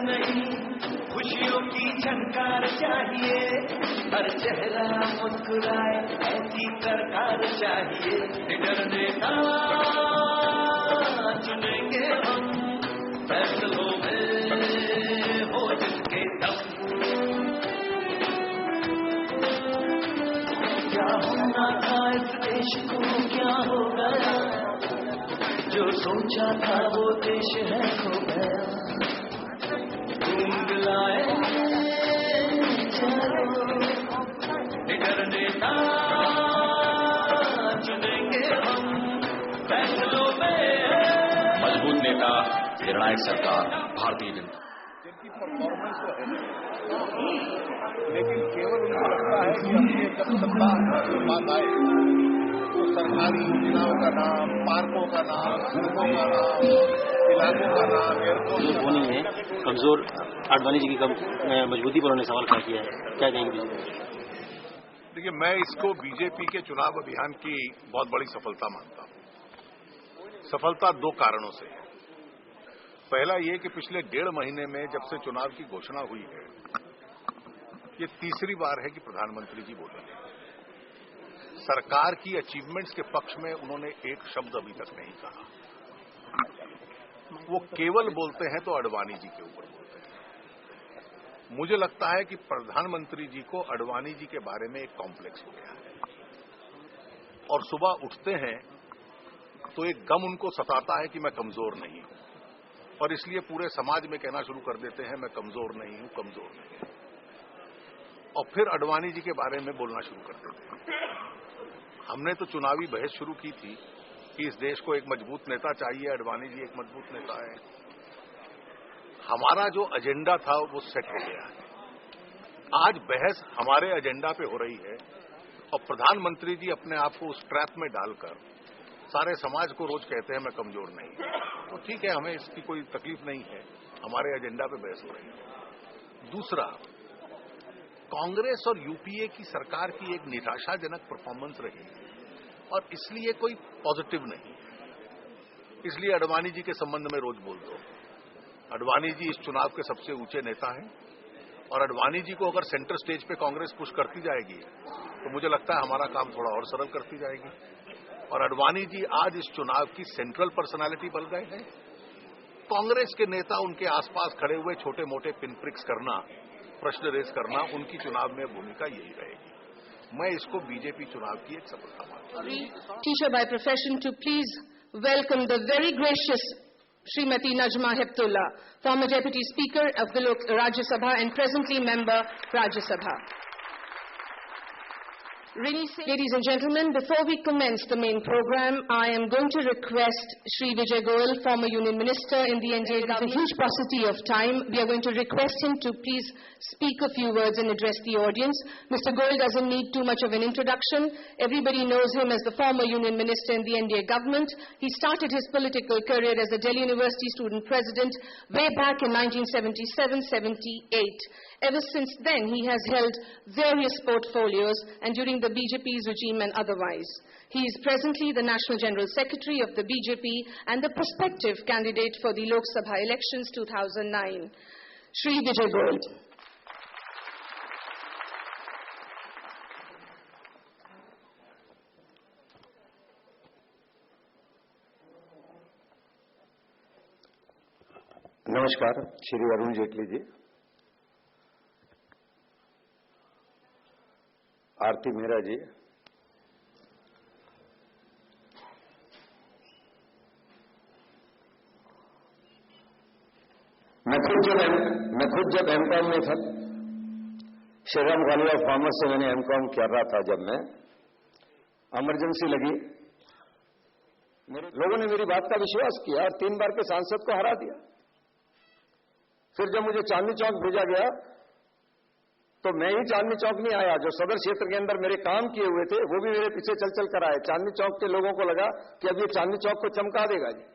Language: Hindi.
नहीं, खुशियों की झनकार चाहिए, हर चेहरा मुस्कुराए ऐसी सरकार चाहिए। निडर नेता चुनेंगे हम, फैसलों में हो जिसके दम। क्या होना था इस देश को क्या हो गया, जो सोचा था वो देश है खो गया। ढूंढ लाए चलो निडर नेता चुनेंगे हम, फैसलों में। मजबूत नेता, निर्णायक सरकार, भारतीय जनता। जिनकी परफॉर्मेंस तो है, लेकिन केवल उनको लगता है कि अपने जब सत्ता की बात आए तो सरकारी योजनाओं का नाम, पार्कों का नाम, सड़कों का नाम, इलाकों का नाम, एयरपोर्ट होनी है कमजोर। आडवाणी जी की मजबूती पर उन्होंने सवाल खड़ा किया है, क्या कहेंगे? देखिए, मैं इसको बीजेपी के चुनाव अभियान की बहुत बड़ी सफलता मानता हूं। सफलता दो कारणों से है। पहला ये कि पिछले 1.5 महीने में जब से चुनाव की घोषणा हुई है, ये तीसरी बार है कि प्रधानमंत्री जी बोले हैं। सरकार की अचीवमेंट्स के पक्ष में उन्होंने एक शब्द अभी तक नहीं कहा। वो केवल बोलते हैं तो अडवाणी जी के ऊपर बोलते हैं। मुझे लगता है कि प्रधानमंत्री जी को अडवाणी जी के बारे में एक कॉम्प्लेक्स हो गया है, और सुबह उठते हैं तो एक गम उनको सताता है कि मैं कमजोर नहीं हूं, और इसलिए पूरे समाज में कहना शुरू कर देते हैं मैं कमजोर नहीं हूं, कमजोर नहीं हूं, और फिर अडवाणी जी के बारे में बोलना शुरू कर देते हैं। हमने तो चुनावी बहस शुरू की थी कि इस देश को एक मजबूत नेता चाहिए, अडवाणी जी एक मजबूत नेता है। हमारा जो एजेंडा था वो सेट हो गया है। आज बहस हमारे एजेंडा पे हो रही है, और प्रधानमंत्री जी अपने आप को उस ट्रैप में डालकर सारे समाज को रोज कहते हैं मैं कमजोर नहीं। तो ठीक है, हमें इसकी कोई तकलीफ नहीं है, हमारे एजेंडा पे बहस हो रही है। दूसरा, कांग्रेस और यूपीए की सरकार की एक निराशाजनक परफॉर्मेंस रही, और इसलिए कोई पॉजिटिव नहीं है। इसलिए अडवाणी जी के संबंध में रोज बोल दो। अडवाणी जी इस चुनाव के सबसे ऊंचे नेता हैं, और अडवाणी जी को अगर सेंटर स्टेज पे कांग्रेस पुश करती जाएगी तो मुझे लगता है हमारा काम थोड़ा और सरल करती जाएगी। और अडवाणी जी आज इस चुनाव की सेंट्रल पर्सनालिटी बन गए हैं। कांग्रेस के नेता उनके आसपास खड़े हुए छोटे मोटे पिनप्रिक्स करना, प्रश्न रेज करना, उनकी चुनाव में भूमिका यही रहेगी। मैं इसको बीजेपी चुनाव की एक सफलता मानता हूं। Teacher by profession, to please welcome the very gracious Srimati Najma Heptullah, former Deputy Speaker of the Rajya Sabha and presently member Rajya Sabha. Ladies and gentlemen, before we commence the main program, I am going to request Shri Vijay Goyal, former Union Minister in the NDA government. With a huge paucity of time, we are going to request him to please speak a few words and address the audience. Mr. Goyal doesn't need too much of an introduction. Everybody knows him as the former Union Minister in the NDA government. He started his political career as a Delhi University student president way back in 1977-78. Ever since then, he has held various portfolios, and during the BJP's regime and otherwise. He is presently the National General Secretary of the BJP and the prospective candidate for the Lok Sabha elections 2009. Shri Vijay Goyal. नमस्कार, श्री अरुण जेटली जी, आरती मेहरा जी, मैं खुद जब एमकॉम में था, श्रीराम कॉलेज ऑफ कॉमर्स से मैंने एमकॉम कर रहा था। जब मैं इमरजेंसी लगी, लोगों ने मेरी बात का विश्वास किया और 3 बार के सांसद को हरा दिया। फिर जब मुझे चांदनी चौक भेजा गया तो मैं ही चांदनी चौक नहीं आया, जो सदर क्षेत्र के अंदर मेरे काम किए हुए थे वो भी मेरे पीछे चल चल कर आए। चांदनी चौक के लोगों को लगा कि अब ये चांदनी चौक को चमका देगा जी।